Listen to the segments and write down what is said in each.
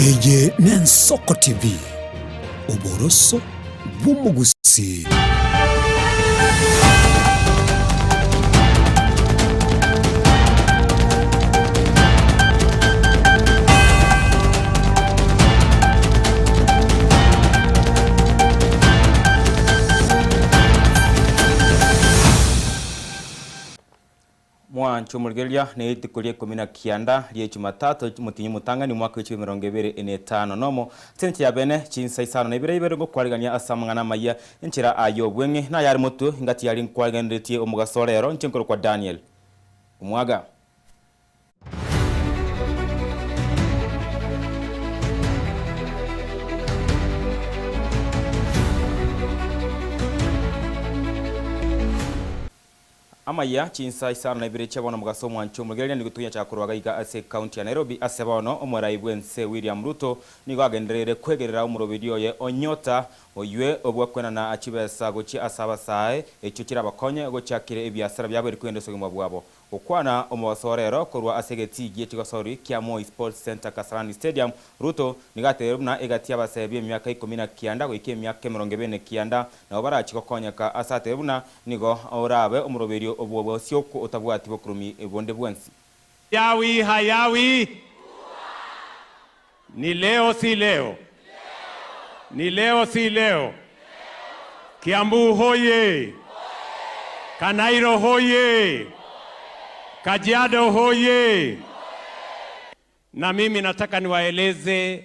Eje Nensoko TV, Oboroso Bumugusi. Mwanchumurgeria ni itikulie kumina kianda liye Jumatatu mutinyi mutanga ni mwaka w'ici 2025 nomo tenti ya bene chinsa isano na ibere ngo kwaligania asamangana maya inchira ayo bwenge na yari mutu ngati yari nkwagandetie omugasorero nchenkoro kwa Daniel umwaga Amaya chinsa isano na ibere chabona mugaso mwanchumurgeria ni gutunya cyakurwaga iga ase county ya Nairobi asebono omorai bwense William Ruto ni gwagenderere kwegerera umurobirio ye onyota oywe obwakwena na achibesa gochi asaba sae echo kirabakonye gochakire ebyasara byabere kwendesogimwa bwabo okwana omubasorero korwa asegeti giye kya Moi Sports Center Kasarani Stadium Ruto nigaterubna egati abasebye emyaka 19 goike emyaka 29 na barachikokonyeka asaterubna nigo orabe omurobirio obwo sioko otabwati bokurumi ebonde bwensi Yawi hayawi ni leo si leo ni leo si leo Kiambu hoye Kanairo hoye Kajiado hoye na mimi nataka niwaeleze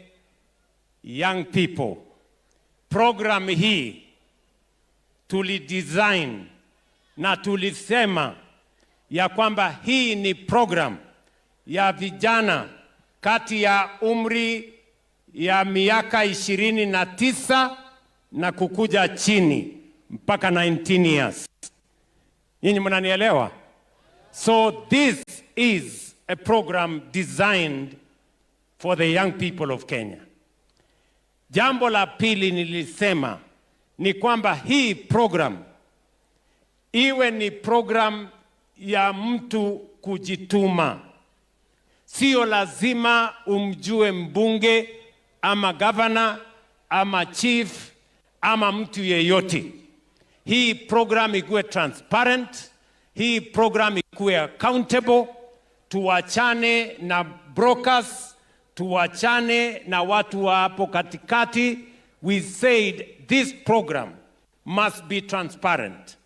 young people program hii tulidesign na tulisema ya kwamba hii ni program ya vijana kati ya umri ya miaka 29 na kukuja chini mpaka 19 years. Nyinyi mnanielewa? So this is a program designed for the young people of Kenya. Jambo la pili nilisema ni kwamba hii program iwe ni program ya mtu kujituma. Sio lazima umjue mbunge ama governor ama chief ama mtu yeyote. Hii program ikuwe transparent, hii program ikuwe accountable, tuwachane na brokers, tuwachane na watu wa hapo katikati. We said this program must be transparent.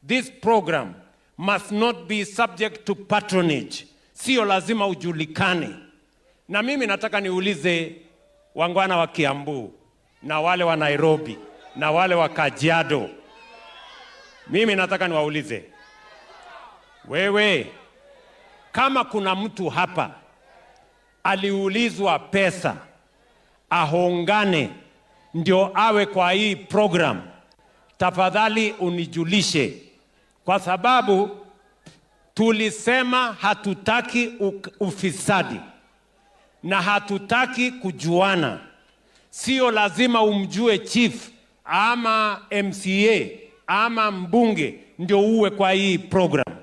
This program must not be subject to patronage. Sio lazima ujulikane. Na mimi nataka niulize wangwana wa Kiambu na wale wa Nairobi na wale wa Kajiado. Mimi nataka niwaulize. Wewe kama kuna mtu hapa aliulizwa pesa ahongane ndio awe kwa hii program, tafadhali unijulishe, kwa sababu tulisema hatutaki ufisadi na hatutaki kujuana. Sio lazima umjue chief ama MCA ama mbunge ndio uwe kwa hii program.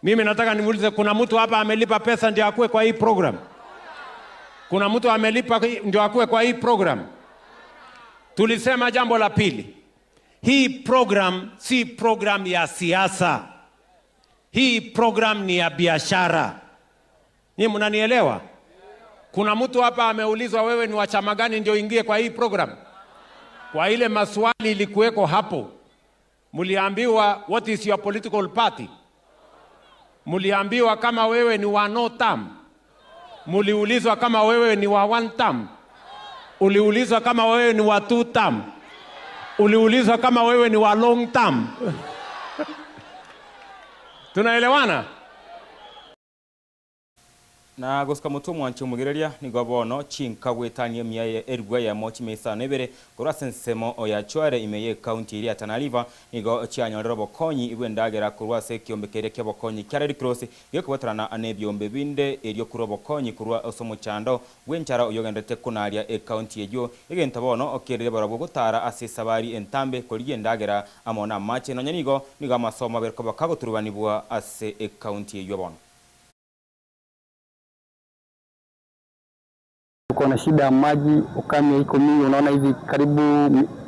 Mimi nataka nimuulize, kuna mtu hapa amelipa pesa ndio akue kwa hii program? Kuna mtu amelipa ndio akue kwa hii program? Tulisema jambo la pili, hii program si program ya siasa. Hii program ni ya biashara. Nyinyi mnanielewa? Kuna mtu hapa ameulizwa wewe ni wa chama gani ndio ingie kwa hii program? Kwa ile maswali ilikuweko hapo, muliambiwa what is your political party? Muliambiwa kama wewe ni wa no term? Muliulizwa kama wewe ni wa one term? Uliulizwa kama wewe ni wa two term? Uliulizwa kama wewe ni wa long term? Tunaelewana? na goska mutu mwanchumugereria ni gobono chinkagwetanie miaye erugwa ya mochi mesa nebere kurasensemo oya chware imeye county iri atanaliva nigo chianyorero bokonyi ibwendagera kurwase kiombekere kya bokonyi kyareri cross yekubatarana anebyombe binde eryo kurobo konyi kurwa osomo chando gwenchara oyogendete kunaria county ejo igenta bono okerere barabwo gutara asesabari entambe koligendagera amona mache no nyanigo niga masomo berko bakagoturubanibwa ase county ejo bono Tuko na shida ya maji, ukame iko mingi. Unaona hivi karibu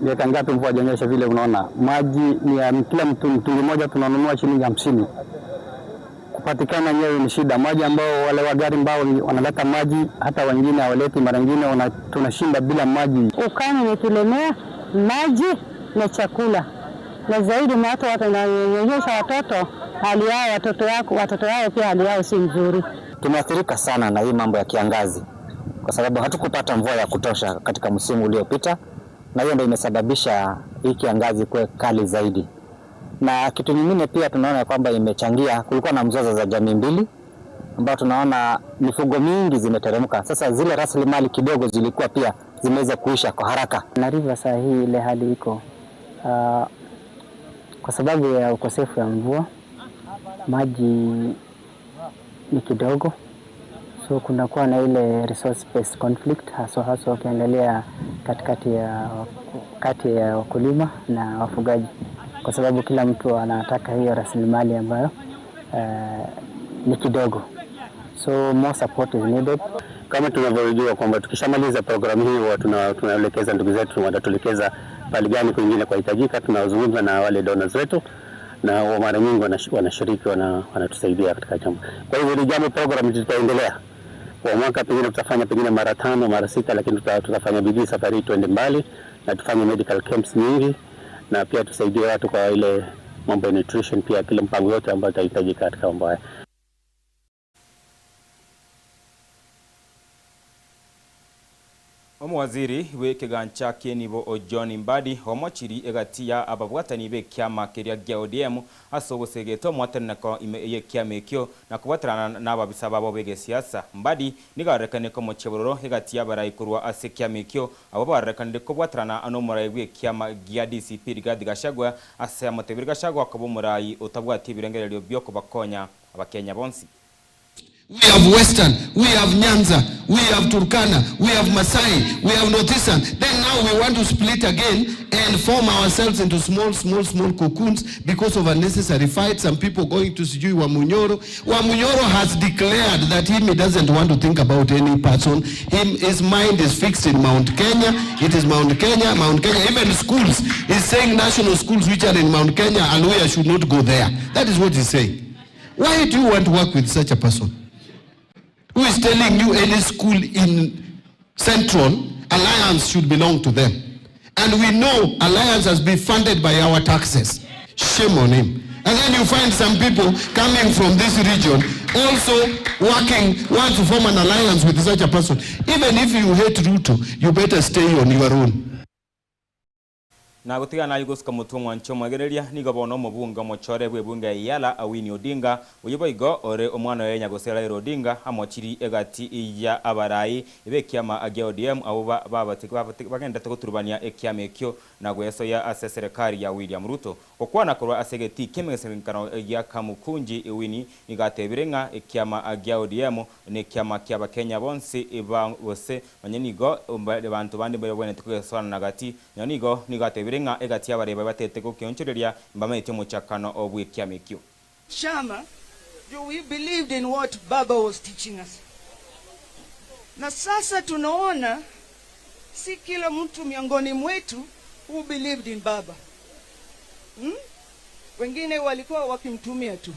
miaka ngapi mvua hajanyesha vile. Unaona maji ni ya kila mtungi mmoja tunanunua shilingi 50. Kupatikana nyewe ni shida. Maji ambao wale wa gari ambao wanaleta maji hata wengine hawaleti, mara nyingine tunashinda bila maji. Ukame umetulemea maji na chakula. Na zaidi watu wananyonyesha watoto, hali yao watoto wao pia hali yao si nzuri. Tumeathirika sana na hii mambo ya kiangazi kwa sababu hatukupata mvua ya kutosha katika msimu uliopita, na hiyo ndio imesababisha hii kiangazi kuwe kali zaidi. Na kitu kingine pia tunaona kwamba imechangia, kulikuwa na mzozo za jamii mbili ambao tunaona mifugo mingi zimeteremka. Sasa zile rasilimali kidogo zilikuwa pia zimeweza kuisha kwa haraka. Na River saa hii ile hali iko kwa sababu ya ukosefu ya mvua, maji ni kidogo, so kunakuwa na ile resource based conflict hasa ukiangalia kati ya wakulima na wafugaji, kwa sababu kila mtu anataka hiyo rasilimali ambayo ni kidogo, so more support is needed. Kama tunavyojua kwamba tukishamaliza programu hii tunaelekeza ndugu zetu watatuelekeza pale gani kwingine kwa hitajika. Tunazungumza na wale donors wetu na mara nyingi wanashiriki wanatusaidia katika jambo. Kwa hivyo ni jambo program tutaendelea. Kwa mwaka pengine tutafanya pengine mara 5 mara 6, lakini tutafanya bidii safari tuende mbali na tufanye medical camps nyingi, na pia tusaidie watu kwa ile mambo ya nutrition, pia kile mpango yote ambayo itahitajika katika mambo haya. Omwaziri w'ekigancha k'enibo John Mbadi omochiri egati ya ababwatani b'ekyama keria gya ODM ase ogosegeto omwatanako y'ekyama ekio na kubatarana n'ababisa babo b'egesiasa. Mbadi nigarekanire ko mochebororo egati y'abarayi korwa ase ekyama ekio abo barekanire kubwatarana n'omurayi bw'ekyama gya DCP Rigathi Gachagua ase amotebire Gachagua kuba omurayi otabwati ebirengerero by'okubakonya abakenya bonsi. We have Western, we have Nyanza, we have Turkana, we have Masai, we have Northeastern. Then now we want to split again and form ourselves into small cocoons because of unnecessary fights. Some people going to Sijui Wamunyoro. Wamunyoro has declared that he doesn't want to think about any person. His mind is fixed in Mount Kenya. It is Mount Kenya. Even schools, he's saying national schools which are in Mount Kenya, Aluya should not go there. That is what he's saying. Why do you want to work with such a person? Who is telling you any school in Central Alliance should belong to them? And we know Alliance has been funded by our taxes. Shame on him. And then you find some people coming from this region also want to form an alliance with such a person. Even if you hate Ruto, you better stay on your own. Na gutigana yuguska mutumwa ncho mwagereria nigobono mubunga mochore bwebunga yala Awini Odinga uyiboigo ore omwana yenya gosera Odinga amochiri egati ya abarayi ebekyama agya ODM abo bagenda guturubania ekyama ekyo na gweso ya ase serikali ya William Ruto okwana korwa asegeti kemesenkano ya kamukunji Awini nigatebirenga ekyama agya ODM ne kyama kyaba Kenya bonsi ebangose banyenigo abantu bandi bwene tukeswana nagati nyonigo nigatebire nga egati abareba batete ko kyonchoreria mbamaite muchakano obwekyama ekyo. Chama, we believed in what Baba was teaching us. Na sasa tunaona si kila mtu miongoni mwetu who believed in Baba. Wengine walikuwa wakimtumia tu.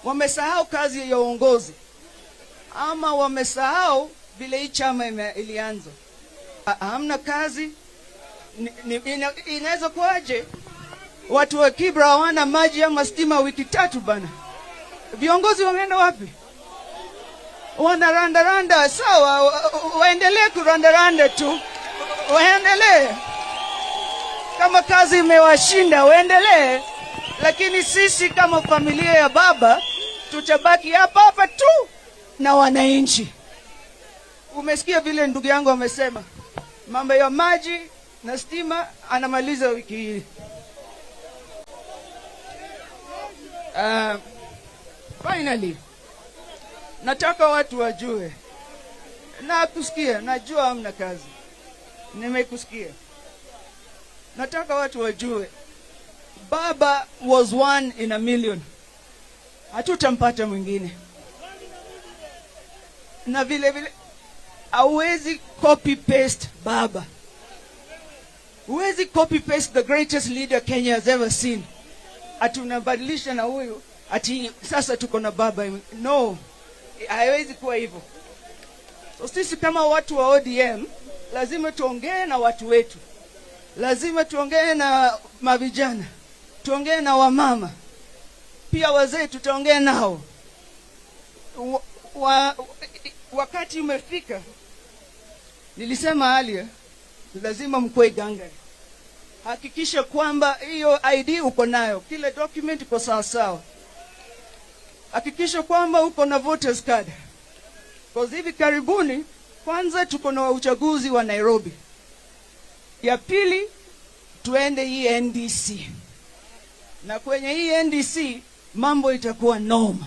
Wamesahau kazi ya uongozi. Ama wamesahau vile hii chama ilianza. Hamna kazi. Inaweza kuaje watu wa Kibra hawana maji ama stima wiki 3 bana? Viongozi wameenda wapi? Wanaranda sawa, waendelee kuranda tu. Waendelee. Kama kazi imewashinda waendelee, lakini sisi kama familia ya Baba tutabaki hapa tu na wananchi. Umesikia vile ndugu yangu amesema mambo ya maji na stima anamaliza wiki hii. Finally, nataka watu wajue na kusikia, najua hamna kazi, nimekusikia. Nataka watu wajue Baba was 1 in a million. Hatutampata mwingine. Na vile hauwezi copy paste baba. Huwezi copy paste the greatest leader Kenya has ever seen. Ati unabadilisha na huyu, ati sasa tuko na baba. No, haiwezi kuwa hivyo. So sisi kama watu wa ODM lazima tuongee na watu wetu. Lazima tuongee na mavijana. Tuongee na wamama. Pia wazee tutaongea nao. Wakati umefika. Nilisema alia, lazima mkue gangari. Hakikisha kwamba hiyo ID uko nayo, kile document iko sawa sawa. Hakikisha kwamba uko na voters card. Kwa hivi karibuni, kwanza tuko na uchaguzi wa Nairobi. Ya pili, tuende hii NDC. Na kwenye hii NDC, mambo itakuwa noma.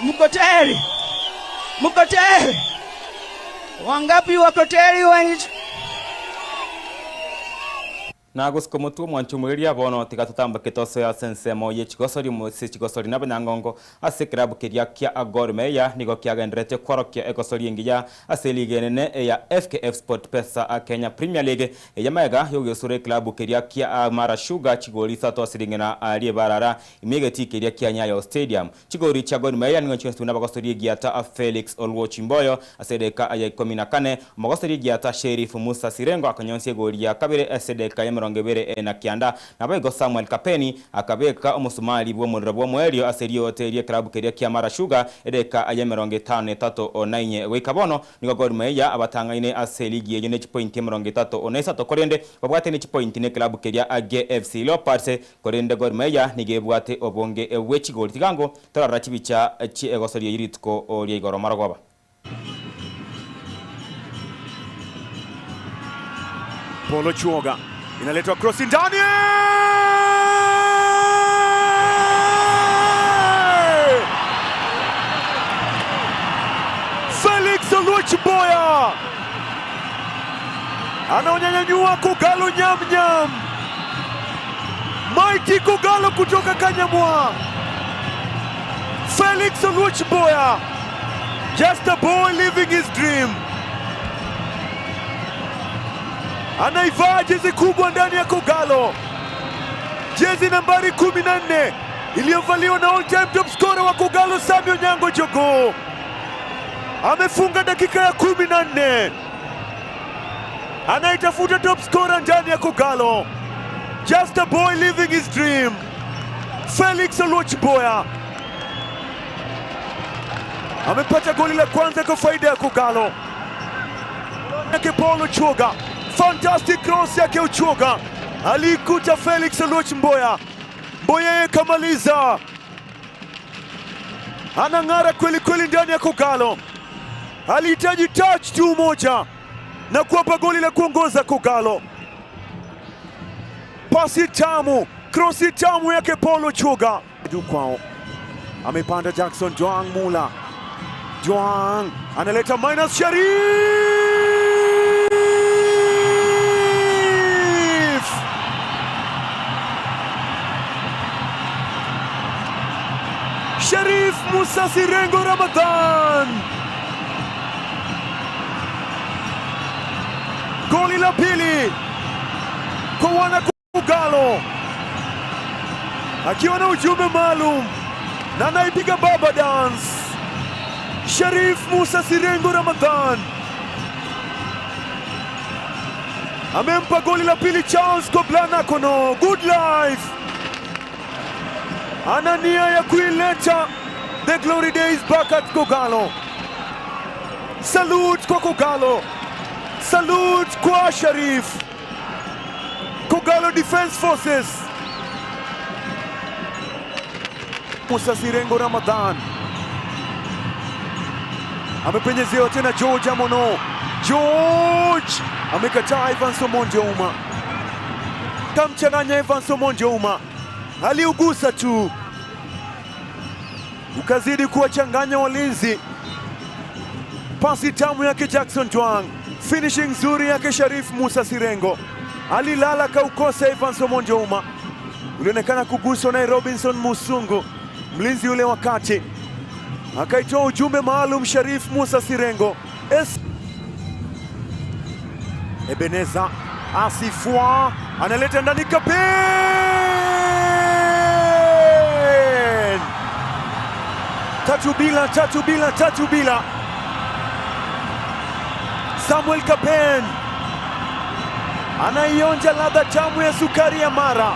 Mko tayari? Mko tayari? Wangapi wako tayari? Nagusiko mutu mwanchumuliria bono tigatutamba kitoso ya sensemo ye chigosori musi chigosori nabanyangongo ase klabu kiria kia Gor Mahia nigo kiagendrete kworokia egosori engiya ase ligenene ya FKF Sport Pesa Kenya Premier League ya maega yogesure klabu kiria kia Mara Sugar chigori sato asiringena alie barara imegeti kiria kia Nyayo Stadium chigori cha Gor Mahia nigo chwestu nabagosori giata Felix Olwochimboyo asedeka aya 14 mogosori giata Sheriff Musa Sirengo akanyonsie gori ya kabere asedeka ya Rongebere na Kianda na baigo Samuel Kapeni akabeka omusumali bwo murabo mwerio aserio hotelie klabu keria kia Mara Sugar edeka aya 53 wikabono nigo Gor Mahia abatangaine ase ligi ye ne point 33 tokorende babwate ne point ne klabu keria AGFC Leopards korende Gor Mahia nigebwate obonge ewechigoli tigango torarachibicha chi egosori yiritko olie igoro maragoba. Polo Chuoga inaletwa cross ndani. Felix Olwochimboyo anaonyanyua Kogalo nyam. Mighty Kogalo kutoka Kanyamwa. Felix Olwochimboyo, just a boy living his dream. Anaivaa jezi kubwa ndani ya Kogalo. Jezi nambari 14 iliyovaliwa na all time top scorer wa Kogalo Samuel Nyango Jogo. Amefunga dakika ya 14. Anaitafuta top scorer ndani ya Kogalo. Just a boy living his dream. Felix Olwochimboyo amepata goli la kwanza kwa faida ya Kogalo. Yake Polo Chuoga. Fantastic cross yake Uchuoga. Alikuta Felix Olwochimboyo. Mboye kamaliza. Anang'ara kweli kweli ndani ya Kogalo. Alihitaji touch tu moja na kuwapa goli la kuongoza Kogalo. Pasi tamu, cross tamu yake Polo Chuoga. Kwao. Amepanda Jackson Joang Mula. Joang analeta minus Sheriff Musa Sirengo Ramadhan. Goli la pili kwa wana Kogalo, akiwa na ujumbe maalum na anaipiga baba dance. Sheriff Musa Sirengo Ramadhan amempa goli la pili Charles Koblana Kono. Good life. Ana nia ya kuileta the glory days back at Kogalo. Salute kwa Kogalo. Salute kwa Sheriff. Kogalo Defense Forces. Musa Sirengo Ramadhan amepenyezewa tena George Amono. George amekataa Evans Omonjo Uma. Kamchanganya Evans Omonjo Uma. Aliugusa tu, ukazidi kuwachanganya walinzi. Pasi tamu yake Jackson Joang, finishing nzuri yake Sheriff Musa Sirengo. Alilala kaukosa Evans Omonjo Uma. Ulionekana kuguswa na Robinson Musungu, mlinzi ule wakati. akaitoa ujumbe maalum Sharif Musa Sirengo. Ebeneza Asifua analeta ndani Kapen. Tatu bila. Samuel Kapen anaionja ladha tamu ya sukari ya Mara.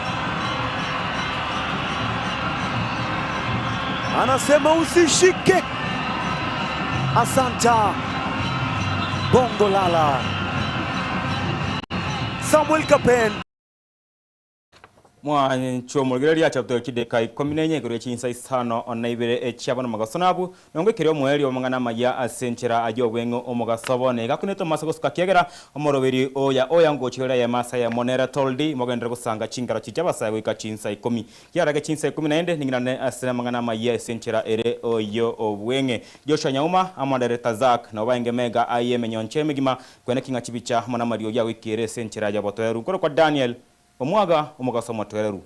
Anasema usishike. Asanta Bongo Lala. Samuel Kapen mwancho mulgereria chapter kideka 14 kuri chinsa isano onaibere echabano magasonabu nongwe kiryo mweli omangana maya asenchera ajogwengo omugasobone gakuneto masagoska kiegera omoroberi oya ngochira ya masa ya monera toldi mogendera gusanga chingara chijabasa gwika chinsa 10 yarage chinsa 14 ningirane asena mangana maya asenchera ere oyo obwenge Joshua Nyauma amandere Tazak na obange mega ayeme nyonche migima kwene kinga chibicha mona mario ya wikire senchera ya botoeru kwa Daniel Omwaga omugaso motwereru